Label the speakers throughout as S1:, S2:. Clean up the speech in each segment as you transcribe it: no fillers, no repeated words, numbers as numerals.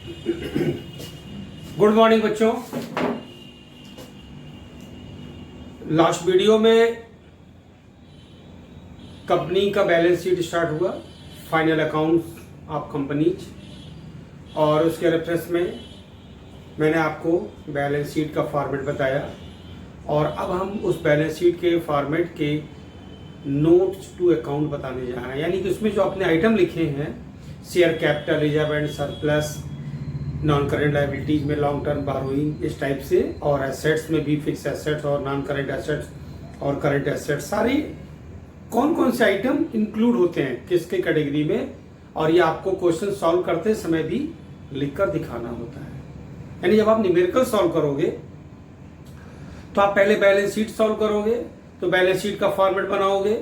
S1: Good morning बच्चों। Last video में company का बैलेंस शीट स्टार्ट हुआ, फाइनल अकाउंट्स ऑफ कंपनीज, और उसके रेफरेंस में मैंने आपको बैलेंस शीट का फॉर्मेट बताया। और अब हम उस बैलेंस शीट के फॉर्मेट के नोट्स टू अकाउंट बताने जा रहे हैं, यानी कि उसमें जो अपने आइटम लिखे हैं, share capital, reserve and surplus, non current liabilities में लॉन्ग टर्म बारोइंग, इस टाइप से, और एसेट्स में भी फिक्स एसेट्स और नॉन करेंट एसेट्स और करेंट एसेट्स, सारे कौन कौन से आइटम इंक्लूड होते हैं किसके कैटेगरी में, और ये आपको क्वेश्चन सॉल्व करते समय भी लिखकर दिखाना होता है। यानी जब आप न्यूमेरिकल सॉल्व करोगे तो आप पहले बैलेंस शीट सॉल्व करोगे, तो बैलेंस शीट का फॉर्मेट बनाओगे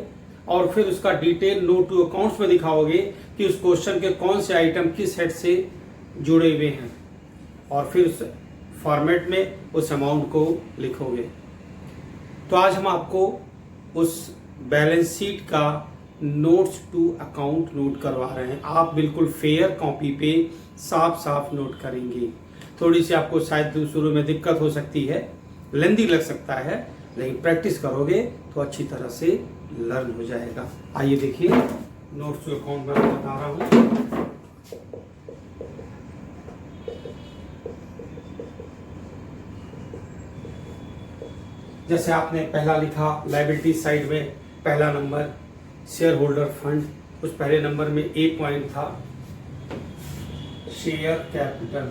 S1: और फिर उसका डिटेल नोट टू अकाउंट्स में दिखाओगे कि उस क्वेश्चन के कौन से आइटम किस हेड से जुड़े हुए हैं, और फिर उस फॉर्मेट में उस अमाउंट को लिखोगे। तो आज हम आपको उस बैलेंस शीट का नोट्स टू अकाउंट नोट करवा रहे हैं। आप बिल्कुल फेयर कॉपी पे साफ साफ नोट करेंगे। थोड़ी सी आपको शायद शुरू में दिक्कत हो सकती है, लेंदी लग सकता है, लेकिन प्रैक्टिस करोगे तो अच्छी तरह से लर्न हो जाएगा। आइए देखिए, नोट्स टू अकाउंट में मैं बता रहा हूँ। जैसे आपने पहला लिखा लायबिलिटी साइड में, पहला नंबर शेयर होल्डर फंड, उस पहले नंबर में ए पॉइंट था शेयर कैपिटल।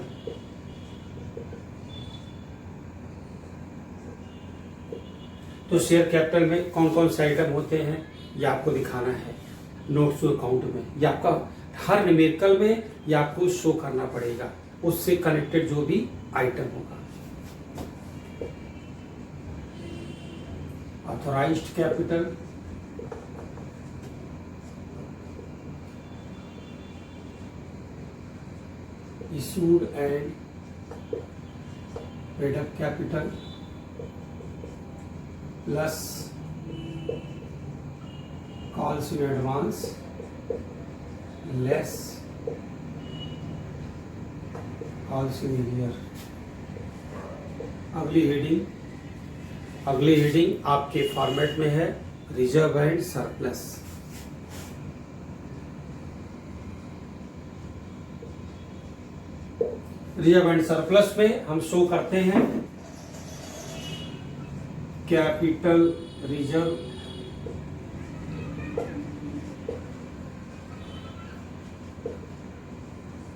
S1: तो शेयर कैपिटल में कौन कौन से आइटम होते हैं ये आपको दिखाना है नोट्स टू अकाउंट में। ये आपका हर न्यूमेरिकल में ये आपको शो करना पड़ेगा, उससे कनेक्टेड जो भी आइटम होगा। Authorised capital, issued and paid up capital, plus calls in advance, less calls in year. अगली हेडिंग आपके फॉर्मेट में है reserve and surplus. Reserve and surplus में हम शो करते हैं capital reserve,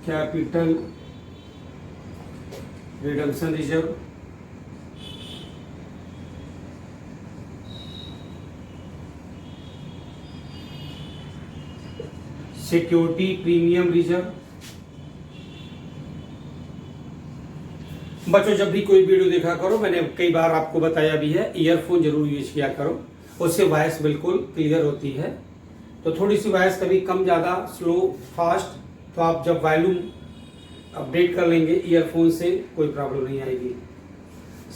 S1: capital redemption reserve, security premium reserve. बच्चों, जब भी कोई वीडियो देखा करो, मैंने कई बार आपको बताया भी है, ईयरफोन जरूर यूज किया करो, उससे वॉइस बिल्कुल क्लियर होती है। तो थोड़ी सी वॉइस कभी कम ज़्यादा, स्लो फास्ट, तो आप जब वॉल्यूम अपडेट कर लेंगे ईयरफोन से कोई प्रॉब्लम नहीं आएगी।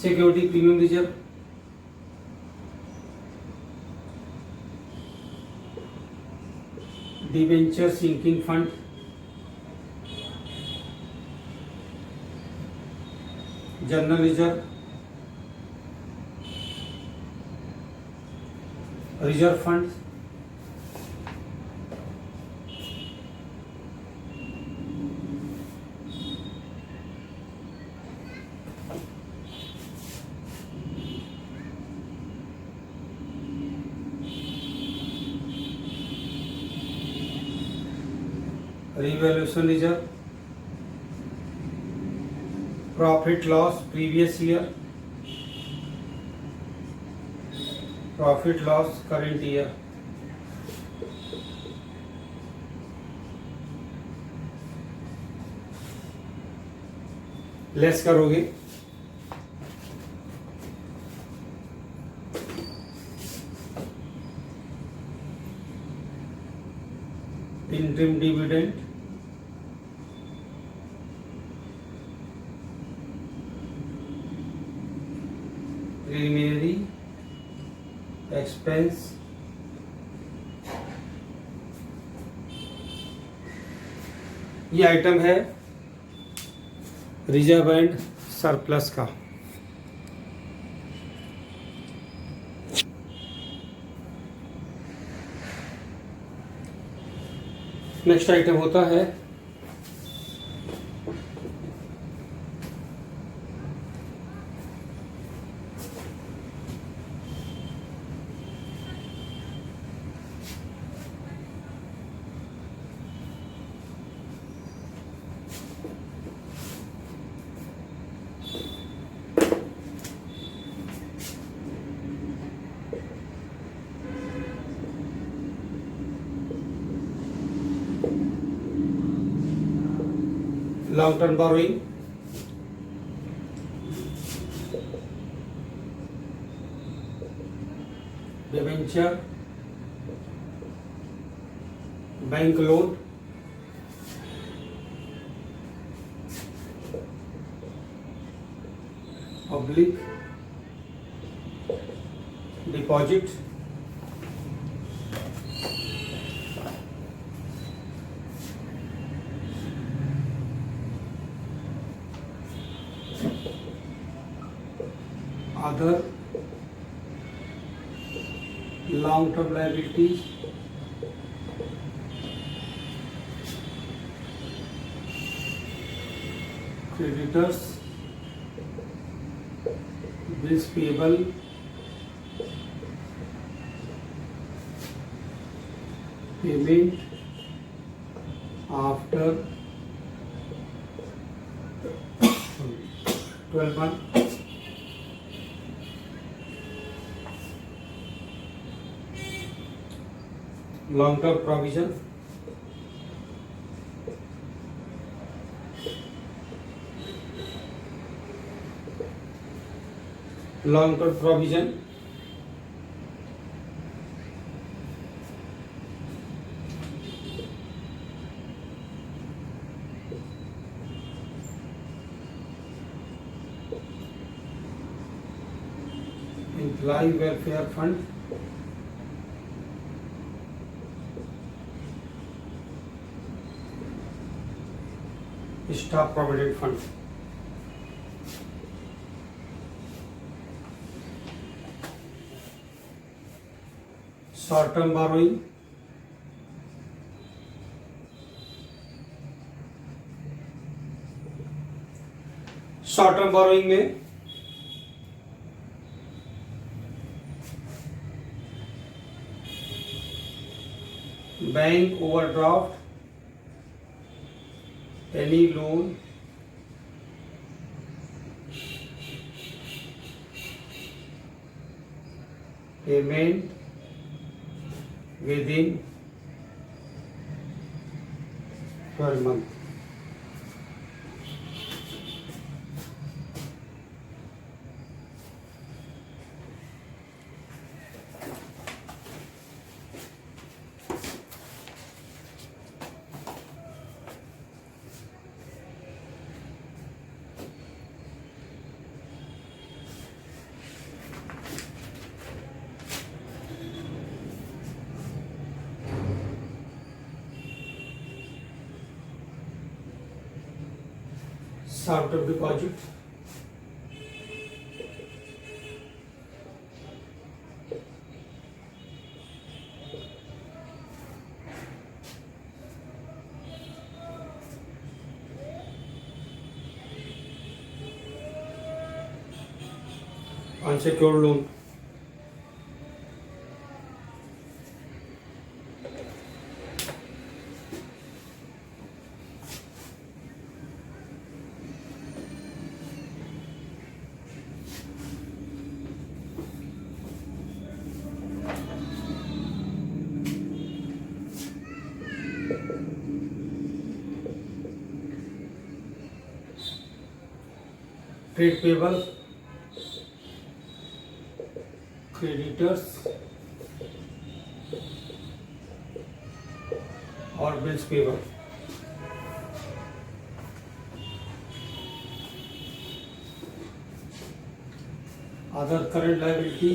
S1: Security premium reserve, debenture sinking fund, general reserve, reserve fund, revaluation reserve, profit loss previous year, profit loss current year. Less करोगे इंटरिम डिविडेंड, प्रीलिमिनरी एक्सपेंस, ये आइटम है रिजर्व एंड सरप्लस का। Next item होता है long term borrowing, debenture, bank loan, public deposit, other long term liabilities, creditors, bills payable, payment after 12 months, long term provision, long term provision, employ welfare fund, staff provident fund. Short term borrowing, short term borrowing में bank overdraft, any loan, payment within 12 months। Short term deposit, unsecured loan, trade payable, creditors और bills payable. Other current liability,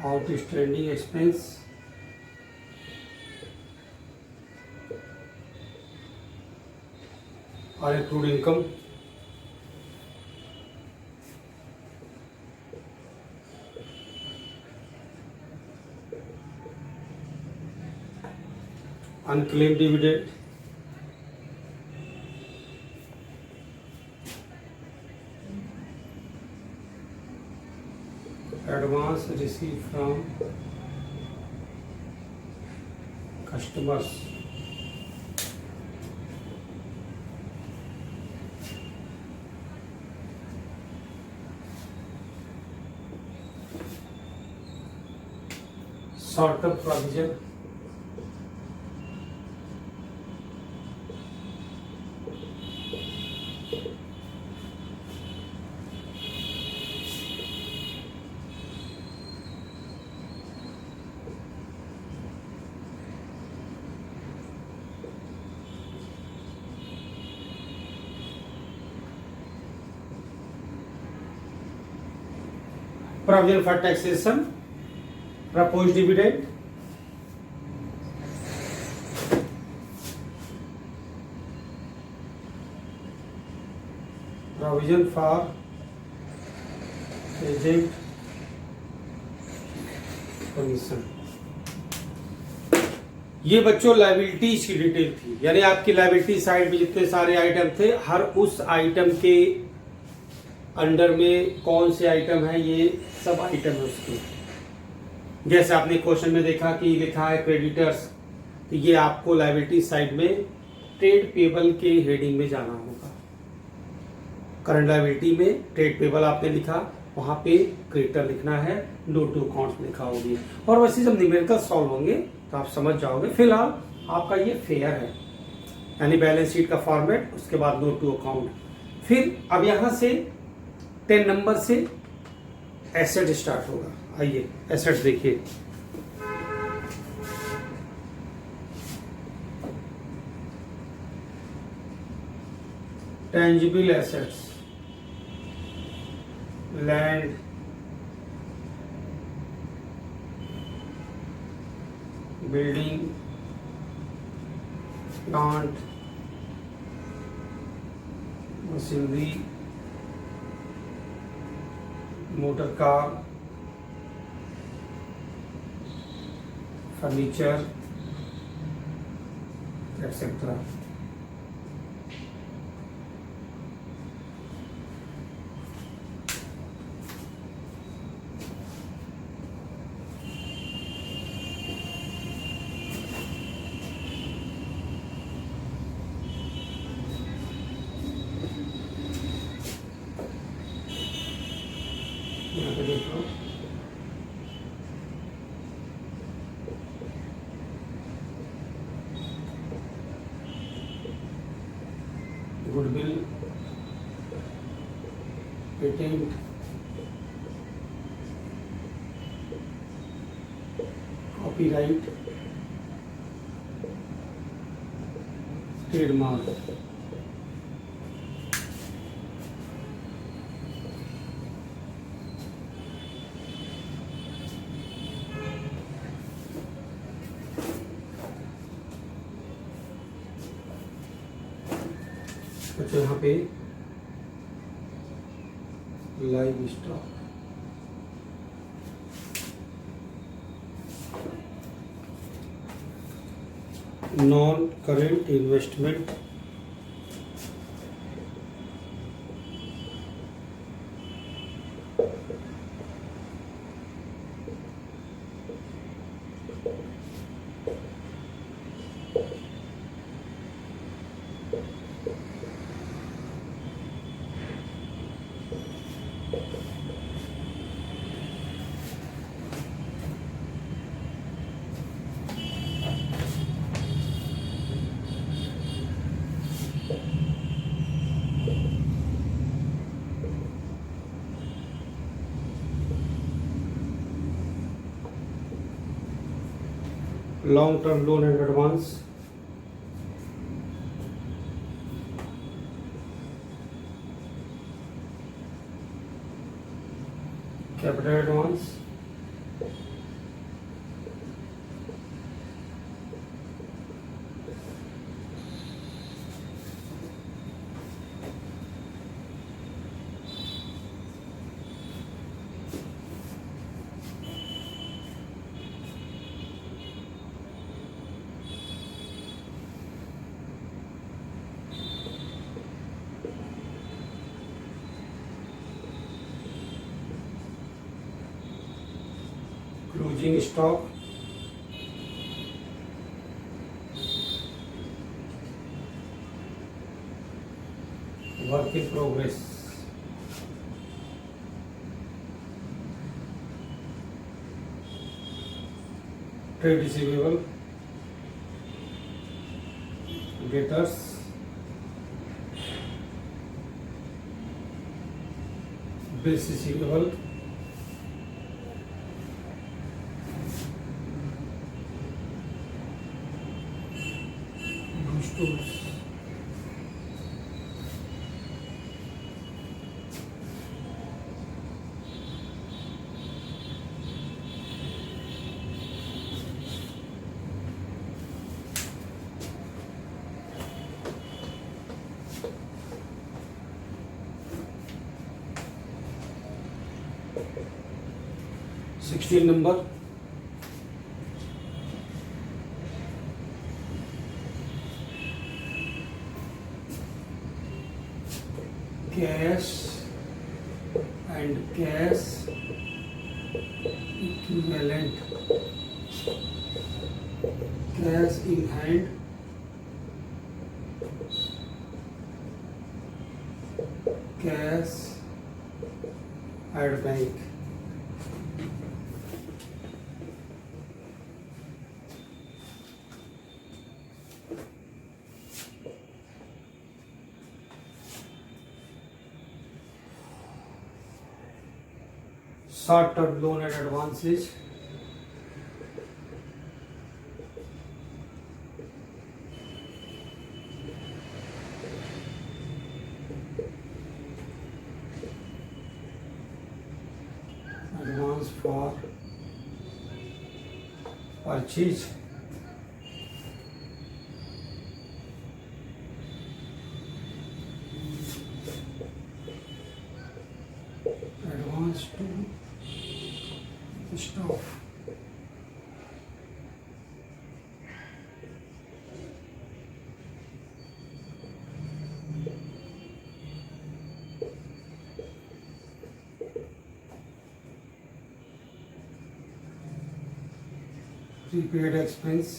S1: outstanding expense, और accrued income, unclaimed dividend, advance received from customers, short-term provision, provision for taxation, proposed dividend, provision for agent commission। ये बच्चों liabilities की detail थी, यानी आपकी liability side में जितने सारे आइटम थे, हर उस आइटम के अंडर में कौन से आइटम है, ये सब आइटम है उसके। जैसे आपने क्वेश्चन में देखा कि लिखा है क्रेडिटर्स, तो ये आपको लायबिलिटी साइड में ट्रेड पेबल के हेडिंग में जाना होगा। करंट लायबिलिटी में ट्रेड पेबल आपने लिखा, वहां पे क्रेडिटर लिखना है, नोट टू अकाउंट्स लिखा होगी। और वैसे जब न्यूमेरिकल सॉल्व होंगे तो आप समझ जाओगे। फिलहाल आपका ये फेयर है, यानी बैलेंस शीट का फॉर्मेट, उसके बाद नोट टू अकाउंट। फिर अब यहां से 10 नंबर से एसेट स्टार्ट होगा। आइए एसेट देखिए, tangible assets, land, building, plant, machinery, motor car, furniture, etcetera. यहाँ पे देख लो, गुडविल, पेटेंट, कॉपीराइट, ट्रेडमार्क। अच्छा, यहाँ पे livestock, non current investment, long term loan and advance, capital advance, closing stock, work in progress, trade receivable, debtors, bills receivable, tools, sixteen number cash and cash equivalent, cash in hand, cash at bank. Short term loan and advances, advance for purchase, advance to stock, prepaid expense,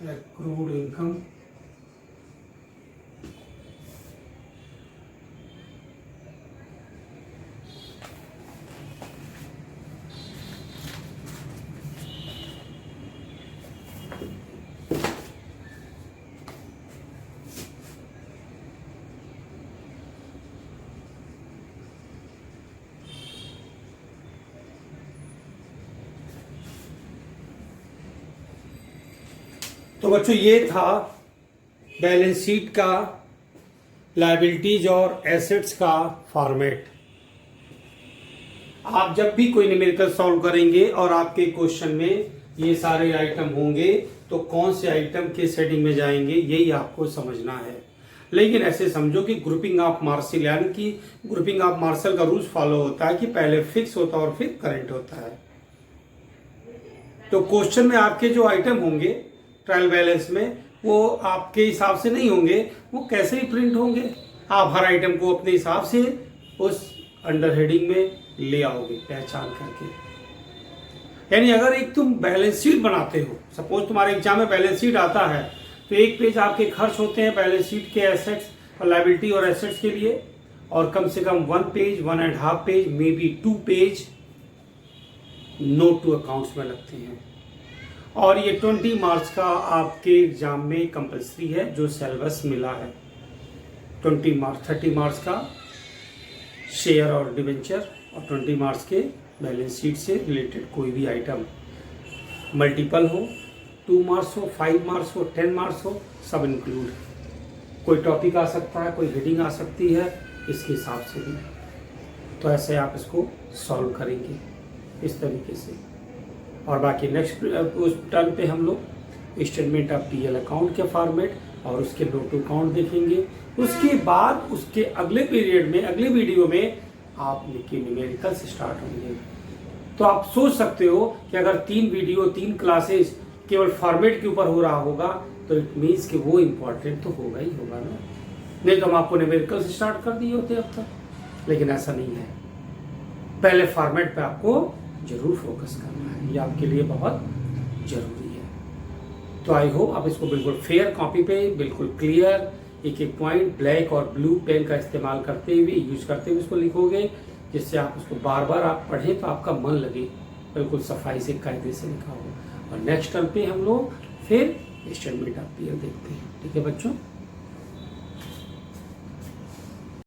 S1: accrued income, तो बच्चों ये था balance sheet का liabilities और assets का format. आप जब भी कोई न्यूमेरिकल सॉल्व करेंगे और आपके क्वेश्चन में ये सारे आइटम होंगे तो कौन से आइटम के सेटिंग में जाएंगे यही आपको समझना है। लेकिन ऐसे समझो कि ग्रुपिंग ऑफ मार्शल, यानी कि ग्रुपिंग ऑफ मार्शल का रूल्स फॉलो होता है कि पहले फिक्स होता है और फिर करंट होता है। तो क्वेश्चन में आपके जो आइटम होंगे ट्रायल बैलेंस में वो आपके हिसाब से नहीं होंगे, वो कैसे ही प्रिंट होंगे। आप हर आइटम को अपने हिसाब से उस अंडर हेडिंग में ले आओगे पहचान करके। यानी अगर एक तुम बैलेंस शीट बनाते हो, सपोज तुम्हारे एग्जाम में बैलेंस शीट आता है, तो एक पेज आपके खर्च होते हैं बैलेंस शीट के एसेट्स और लायबिलिटी और एसेट्स के लिए, और कम से कम 1 page 1.5 page may be 2 page note to accounts में लगते हैं। और ये 20 मार्क्स का आपके एग्जाम में कंपलसरी है जो सिलेबस मिला है। 20 मार्क्स, 30 मार्क्स का शेयर और डिवेंचर और 20 मार्क्स के बैलेंस शीट से रिलेटेड कोई भी आइटम, मल्टीपल हो, 2 मार्क्स हो, 5 मार्क्स हो, 10 मार्क्स हो, सब इंक्लूड। कोई टॉपिक आ सकता है, कोई हेडिंग आ सकती है, इसके हिसाब से भी। तो ऐसे आप इसको सॉल्व करेंगे इस तरीके से। और बाकी नेक्स्ट उस टर्न पे हम लोग स्टेटमेंट ऑफ पीएल अकाउंट के फॉर्मेट और उसके नोट टू अकाउंट देखेंगे। उसके बाद उसके अगले पीरियड में, अगले वीडियो में आपके न्यूमेरिकल्स स्टार्ट होंगे। तो आप सोच सकते हो कि अगर 3 वीडियो 3 क्लासेस केवल फॉर्मेट के ऊपर हो रहा होगा तो इट मीन्स कि वो इम्पोर्टेंट तो होगा ही होगा ना, नहीं तो हम आपको न्यूमेरिकल्स स्टार्ट कर दिए होते अब तक। लेकिन ऐसा नहीं है, पहले फॉर्मेट पे आपको जरूर फोकस करना है, ये आपके लिए बहुत जरूरी है। तो आई होप आप इसको बिल्कुल फेयर कॉपी पे बिल्कुल क्लियर एक एक पॉइंट ब्लैक और ब्लू पेन का इस्तेमाल करते हुए यूज करते हुए इसको लिखोगे, जिससे आप उसको बार बार आप पढ़ें तो आपका मन लगे, बिल्कुल सफाई से कायदे से लिखा हो। और नेक्स्ट टर्म पे हम लोग फिर स्टेटमेंट ऑफ पीयर देखते हैं। ठीक है बच्चों।